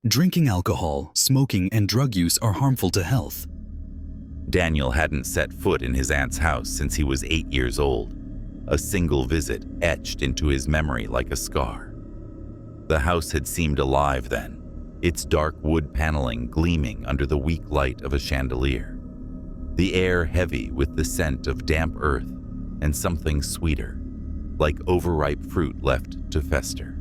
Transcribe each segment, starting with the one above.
Drinking alcohol, smoking, and drug use are harmful to health. Daniel hadn't set foot in his aunt's house since he was 8 years old, a single visit etched into his memory like a scar. The house had seemed alive then, its dark wood paneling gleaming under the weak light of a chandelier. The air heavy with the scent of damp earth and something sweeter, like overripe fruit left to fester.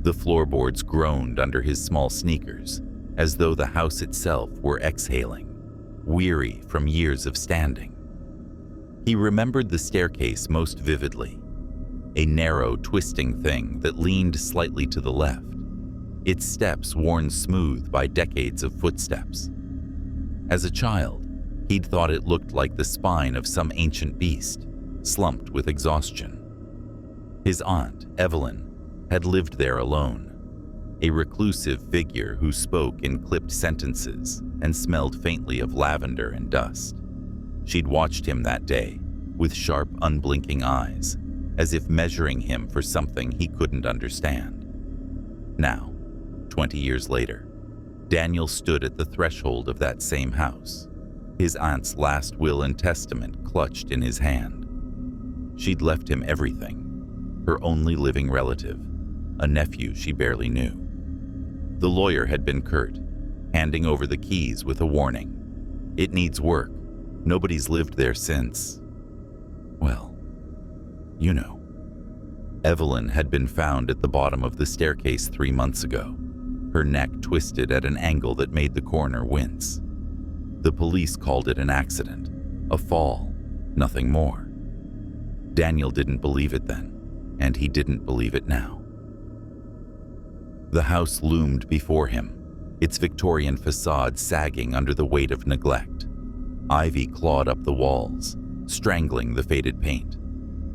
The floorboards groaned under his small sneakers, as though the house itself were exhaling, weary from years of standing. He remembered the staircase most vividly, a narrow, twisting thing that leaned slightly to the left, its steps worn smooth by decades of footsteps. As a child, he'd thought it looked like the spine of some ancient beast, slumped with exhaustion. His aunt, Evelyn, had lived there alone, a reclusive figure who spoke in clipped sentences and smelled faintly of lavender and dust. She'd watched him that day, with sharp, unblinking eyes, as if measuring him for something he couldn't understand. Now, 20 years later, Daniel stood at the threshold of that same house, his aunt's last will and testament clutched in his hand. She'd left him everything, her only living relative, a nephew she barely knew. The lawyer had been curt, handing over the keys with a warning. "It needs work. Nobody's lived there since. Well, you know." Evelyn had been found at the bottom of the staircase 3 months ago, her neck twisted at an angle that made the coroner wince. The police called it an accident, a fall, nothing more. Daniel didn't believe it then, and he didn't believe it now. The house loomed before him, its Victorian facade sagging under the weight of neglect. Ivy clawed up the walls, strangling the faded paint.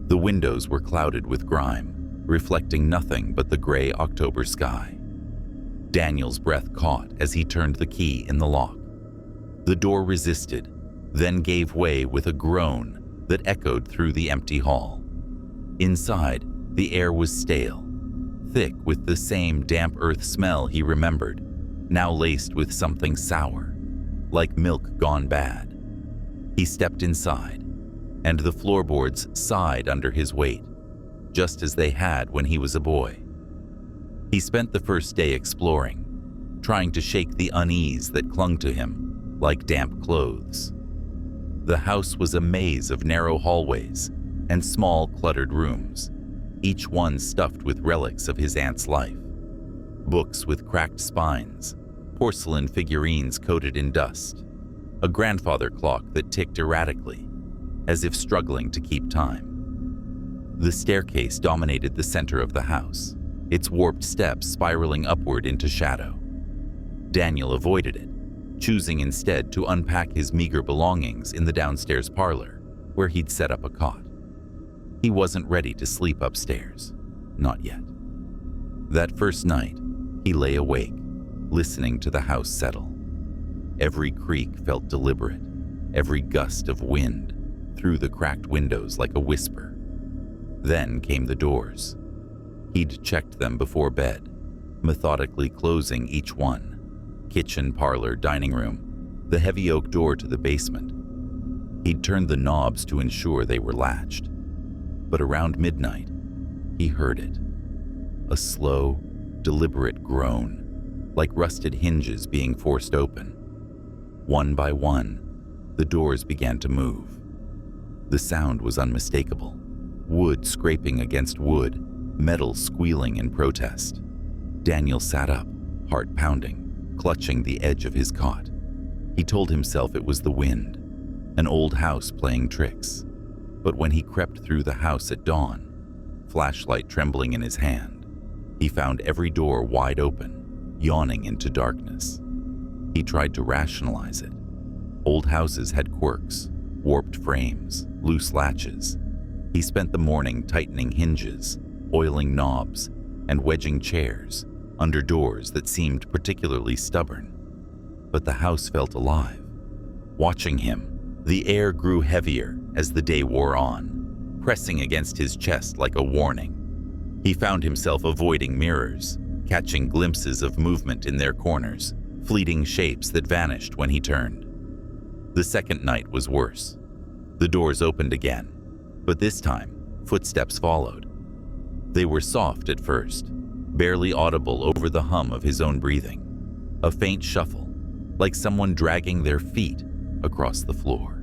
The windows were clouded with grime, reflecting nothing but the gray October sky. Daniel's breath caught as he turned the key in the lock. The door resisted, then gave way with a groan that echoed through the empty hall. Inside, the air was stale, thick with the same damp earth smell he remembered, now laced with something sour, like milk gone bad. He stepped inside, and the floorboards sighed under his weight, just as they had when he was a boy. He spent the first day exploring, trying to shake the unease that clung to him like damp clothes. The house was a maze of narrow hallways and small, cluttered rooms, each one stuffed with relics of his aunt's life. Books with cracked spines, porcelain figurines coated in dust, a grandfather clock that ticked erratically, as if struggling to keep time. The staircase dominated the center of the house, its warped steps spiraling upward into shadow. Daniel avoided it, choosing instead to unpack his meager belongings in the downstairs parlor, where he'd set up a cot. He wasn't ready to sleep upstairs, not yet. That first night, he lay awake, listening to the house settle. Every creak felt deliberate, every gust of wind through the cracked windows like a whisper. Then came the doors. He'd checked them before bed, methodically closing each one. Kitchen, parlor, dining room, the heavy oak door to the basement. He'd turned the knobs to ensure they were latched. But around midnight, he heard it. A slow, deliberate groan, like rusted hinges being forced open. One by one, the doors began to move. The sound was unmistakable. Wood scraping against wood, metal squealing in protest. Daniel sat up, heart pounding, clutching the edge of his cot. He told himself it was the wind, an old house playing tricks. But when he crept through the house at dawn, flashlight trembling in his hand, he found every door wide open, yawning into darkness. He tried to rationalize it. Old houses had quirks, warped frames, loose latches. He spent the morning tightening hinges, oiling knobs, and wedging chairs under doors that seemed particularly stubborn. But the house felt alive. Watching him, the air grew heavier as the day wore on, pressing against his chest like a warning. He found himself avoiding mirrors, catching glimpses of movement in their corners, fleeting shapes that vanished when he turned. The second night was worse. The doors opened again, but this time, footsteps followed. They were soft at first, barely audible over the hum of his own breathing. A faint shuffle, like someone dragging their feet across the floor.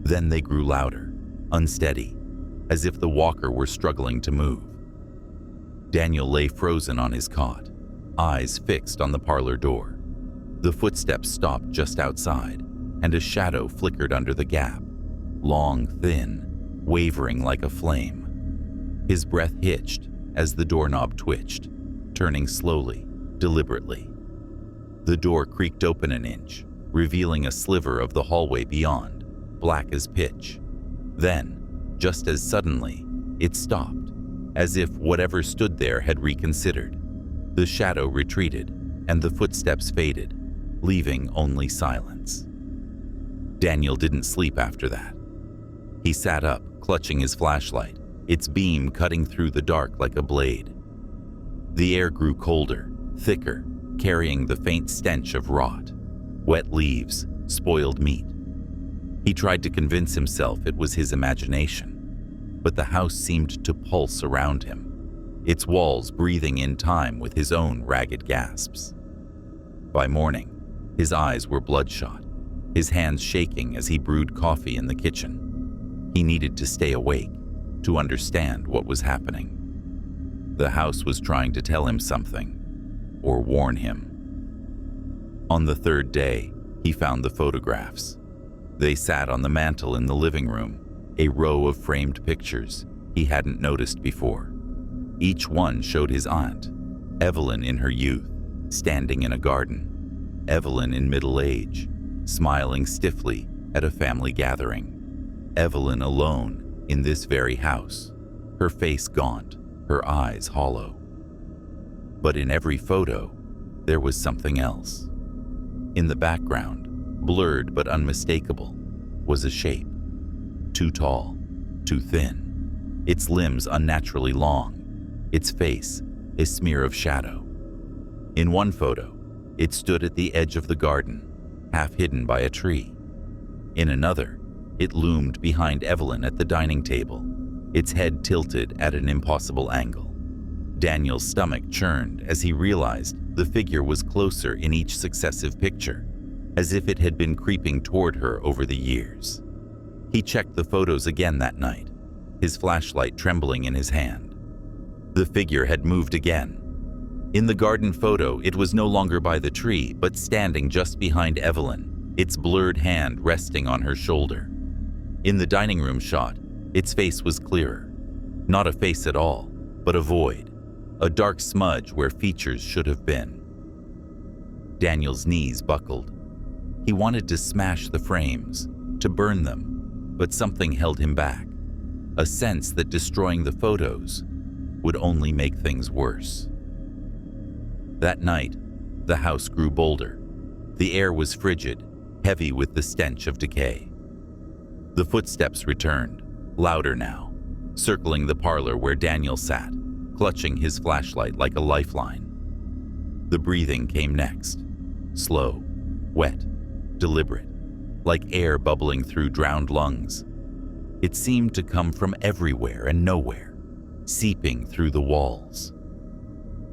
Then they grew louder, unsteady, as if the walker were struggling to move. Daniel lay frozen on his cot, eyes fixed on the parlor door. The footsteps stopped just outside, and a shadow flickered under the gap, long, thin, wavering like a flame. His breath hitched as the doorknob twitched, turning slowly, deliberately. The door creaked open an inch, revealing a sliver of the hallway beyond, black as pitch. Then, just as suddenly, it stopped, as if whatever stood there had reconsidered. The shadow retreated, and the footsteps faded, leaving only silence. Daniel didn't sleep after that. He sat up, clutching his flashlight, its beam cutting through the dark like a blade. The air grew colder, thicker, carrying the faint stench of rot, wet leaves, spoiled meat. He tried to convince himself it was his imagination, but the house seemed to pulse around him, its walls breathing in time with his own ragged gasps. By morning, his eyes were bloodshot, his hands shaking as he brewed coffee in the kitchen. He needed to stay awake, to understand what was happening. The house was trying to tell him something, or warn him. On the third day, he found the photographs. They sat on the mantel in the living room, a row of framed pictures he hadn't noticed before. Each one showed his aunt, Evelyn in her youth, standing in a garden, Evelyn in middle age, smiling stiffly at a family gathering, Evelyn alone in this very house, her face gaunt, her eyes hollow. But in every photo, there was something else. In the background, blurred but unmistakable, was a shape. Too tall, too thin, its limbs unnaturally long, its face a smear of shadow. In one photo, it stood at the edge of the garden, half hidden by a tree. In another, it loomed behind Evelyn at the dining table, its head tilted at an impossible angle. Daniel's stomach churned as he realized the figure was closer in each successive picture, as if it had been creeping toward her over the years. He checked the photos again that night, his flashlight trembling in his hand. The figure had moved again. In the garden photo, it was no longer by the tree, but standing just behind Evelyn, its blurred hand resting on her shoulder. In the dining room shot, its face was clearer. Not a face at all, but a void, a dark smudge where features should have been. Daniel's knees buckled. He wanted to smash the frames, to burn them, but something held him back, a sense that destroying the photos would only make things worse. That night, the house grew bolder. The air was frigid, heavy with the stench of decay. The footsteps returned, louder now, circling the parlor where Daniel sat, clutching his flashlight like a lifeline. The breathing came next, slow, wet, deliberate, like air bubbling through drowned lungs. It seemed to come from everywhere and nowhere, seeping through the walls.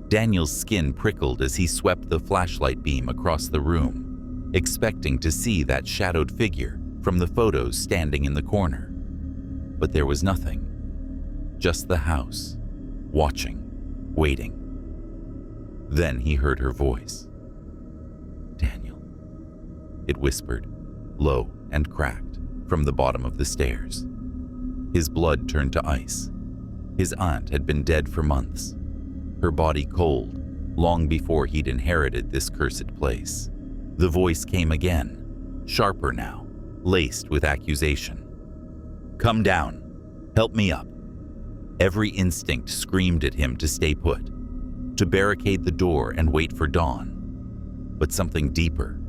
Daniel's skin prickled as he swept the flashlight beam across the room, expecting to see that shadowed figure from the photos standing in the corner. But there was nothing, just the house, watching, waiting. Then he heard her voice. "Daniel," it whispered, low and cracked, from the bottom of the stairs. His blood turned to ice. His aunt had been dead for months, her body cold, long before he'd inherited this cursed place. The voice came again, sharper now, laced with accusation. "Come down. Help me up." Every instinct screamed at him to stay put, to barricade the door and wait for dawn. But something deeper,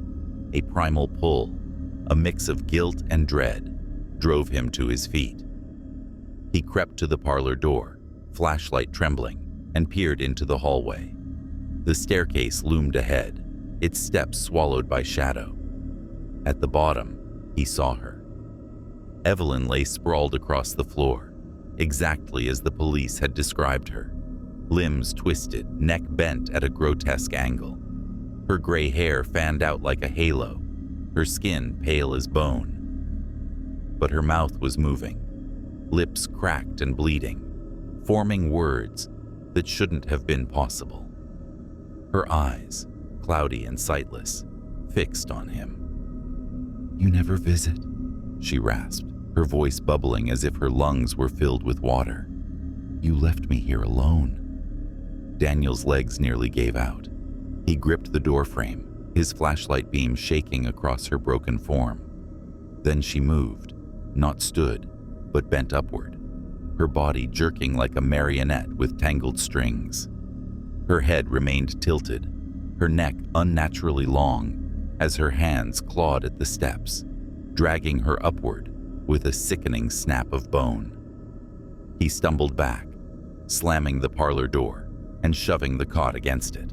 a primal pull, a mix of guilt and dread, drove him to his feet. He crept to the parlor door, flashlight trembling, and peered into the hallway. The staircase loomed ahead, its steps swallowed by shadow. At the bottom, he saw her. Evelyn lay sprawled across the floor, exactly as the police had described her. Limbs twisted, neck bent at a grotesque angle. Her gray hair fanned out like a halo, her skin pale as bone. But her mouth was moving, lips cracked and bleeding, forming words that shouldn't have been possible. Her eyes, cloudy and sightless, fixed on him. "You never visit," she rasped, her voice bubbling as if her lungs were filled with water. "You left me here alone." Daniel's legs nearly gave out. He gripped the doorframe, his flashlight beam shaking across her broken form. Then she moved, not stood, but bent upward, her body jerking like a marionette with tangled strings. Her head remained tilted, her neck unnaturally long, as her hands clawed at the steps, dragging her upward with a sickening snap of bone. He stumbled back, slamming the parlor door and shoving the cot against it.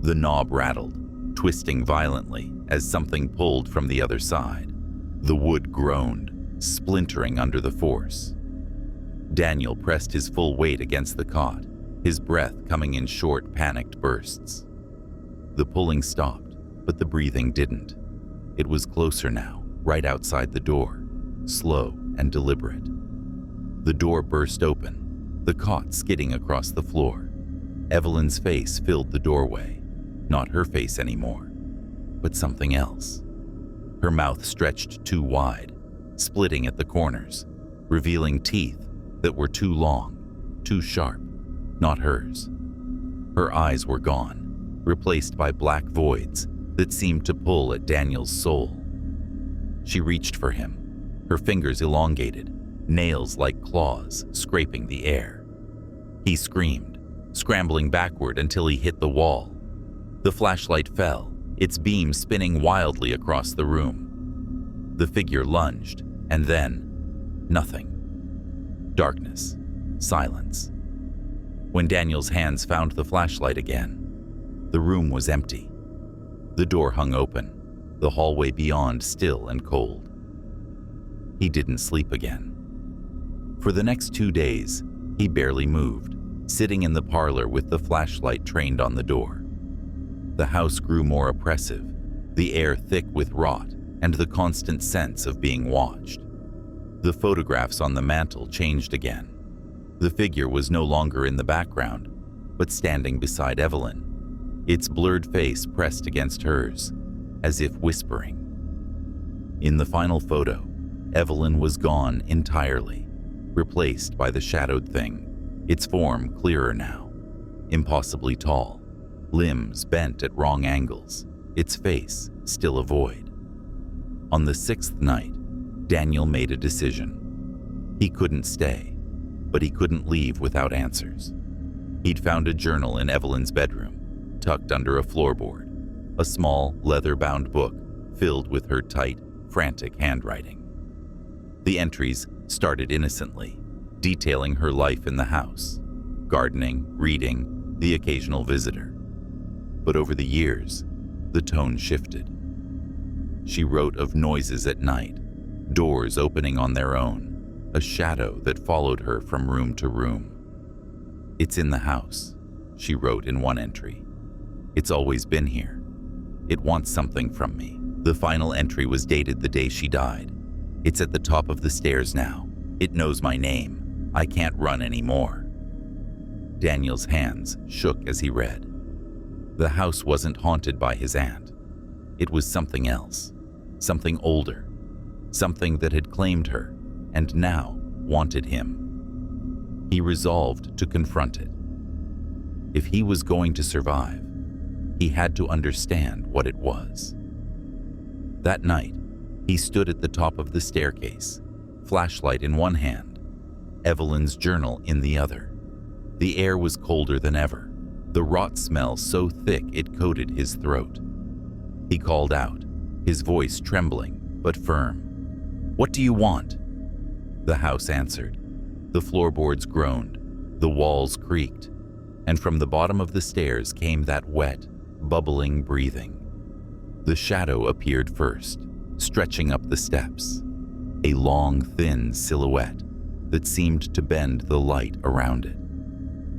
The knob rattled, twisting violently as something pulled from the other side. The wood groaned, splintering under the force. Daniel pressed his full weight against the cot, his breath coming in short, panicked bursts. The pulling stopped, but the breathing didn't. It was closer now, right outside the door, slow and deliberate. The door burst open, the cot skidding across the floor. Evelyn's face filled the doorway, not her face anymore, but something else. Her mouth stretched too wide, splitting at the corners, revealing teeth that were too long, too sharp, not hers. Her eyes were gone, replaced by black voids that seemed to pull at Daniel's soul. She reached for him, her fingers elongated, nails like claws scraping the air. He screamed, scrambling backward until he hit the wall. The flashlight fell, its beam spinning wildly across the room. The figure lunged, and then nothing. Darkness, silence. When Daniel's hands found the flashlight again, the room was empty. The door hung open, the hallway beyond still and cold. He didn't sleep again. For the next 2 days, he barely moved, sitting in the parlor with the flashlight trained on the door. The house grew more oppressive, the air thick with rot and the constant sense of being watched. The photographs on the mantel changed again. The figure was no longer in the background, but standing beside Evelyn, its blurred face pressed against hers, as if whispering. In the final photo, Evelyn was gone entirely, replaced by the shadowed thing, its form clearer now, impossibly tall, limbs bent at wrong angles, its face still a void. On the 6th night, Daniel made a decision. He couldn't stay, but he couldn't leave without answers. He'd found a journal in Evelyn's bedroom, tucked under a floorboard, a small, leather-bound book filled with her tight, frantic handwriting. The entries started innocently, detailing her life in the house, gardening, reading, the occasional visitor. But over the years, the tone shifted. She wrote of noises at night, doors opening on their own, a shadow that followed her from room to room. "It's in the house," she wrote in one entry. "It's always been here. It wants something from me." The final entry was dated the day she died. "It's at the top of the stairs now. It knows my name. I can't run anymore." Daniel's hands shook as he read. The house wasn't haunted by his aunt. It was something else, something older, something that had claimed her and now wanted him. He resolved to confront it. If he was going to survive, he had to understand what it was. That night, he stood at the top of the staircase, flashlight in one hand, Evelyn's journal in the other. The air was colder than ever, the rot smell so thick it coated his throat. He called out, his voice trembling but firm. "What do you want?" The house answered. The floorboards groaned, the walls creaked, and from the bottom of the stairs came that wet, bubbling breathing. The shadow appeared first, stretching up the steps, a long, thin silhouette that seemed to bend the light around it.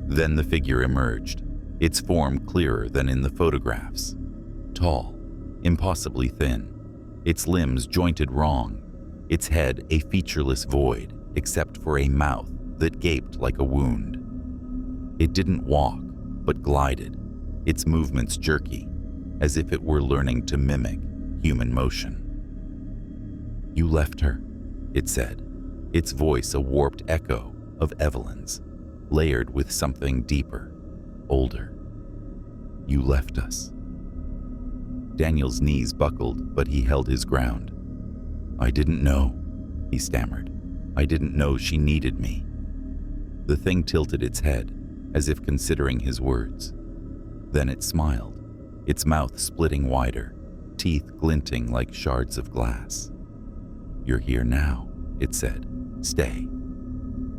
Then the figure emerged, its form clearer than in the photographs. Tall, impossibly thin, its limbs jointed wrong, its head a featureless void except for a mouth that gaped like a wound. It didn't walk, but glided, its movements jerky, as if it were learning to mimic human motion. "You left her," it said, its voice a warped echo of Evelyn's, layered with something deeper, older. "You left us." Daniel's knees buckled, but he held his ground. "I didn't know," he stammered. "I didn't know she needed me." The thing tilted its head, as if considering his words. Then it smiled, its mouth splitting wider, teeth glinting like shards of glass. "You're here now," it said. "Stay."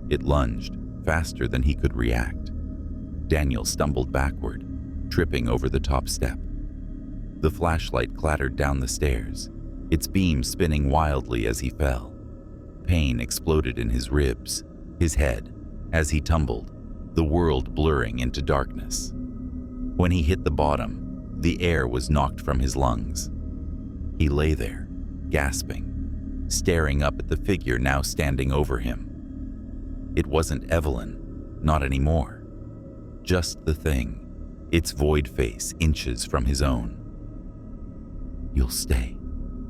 It lunged, faster than he could react. Daniel stumbled backward, tripping over the top step. The flashlight clattered down the stairs, its beam spinning wildly as he fell. Pain exploded in his ribs, his head, as he tumbled, the world blurring into darkness. When he hit the bottom, the air was knocked from his lungs. He lay there, gasping, staring up at the figure now standing over him. It wasn't Evelyn, not anymore. Just the thing, its void face inches from his own. "You'll stay,"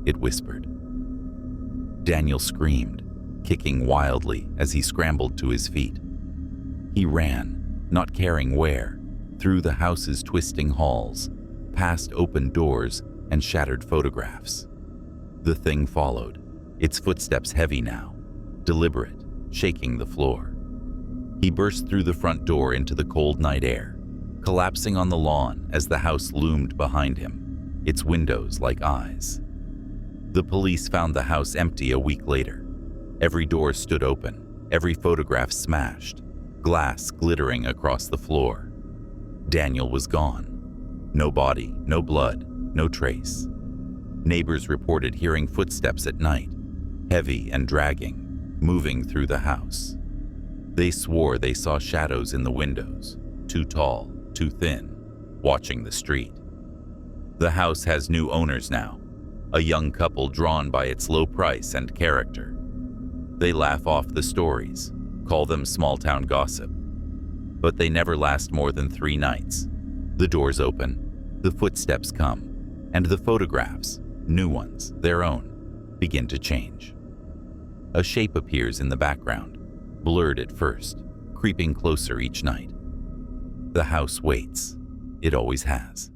it whispered. Daniel screamed, kicking wildly as he scrambled to his feet. He ran, not caring where, through the house's twisting halls, past open doors and shattered photographs. The thing followed, its footsteps heavy now, deliberate, shaking the floor. He burst through the front door into the cold night air, collapsing on the lawn as the house loomed behind him, its windows like eyes. The police found the house empty a week later. Every door stood open, every photograph smashed, glass glittering across the floor. Daniel was gone. No body, no blood, no trace. Neighbors reported hearing footsteps at night, heavy and dragging, moving through the house. They swore they saw shadows in the windows, too tall, too thin, watching the street. The house has new owners now, a young couple drawn by its low price and character. They laugh off the stories, call them small-town gossip. But they never last more than 3 nights. The doors open, the footsteps come, and the photographs, new ones, their own, begin to change. A shape appears in the background, blurred at first, creeping closer each night. The house waits. It always has.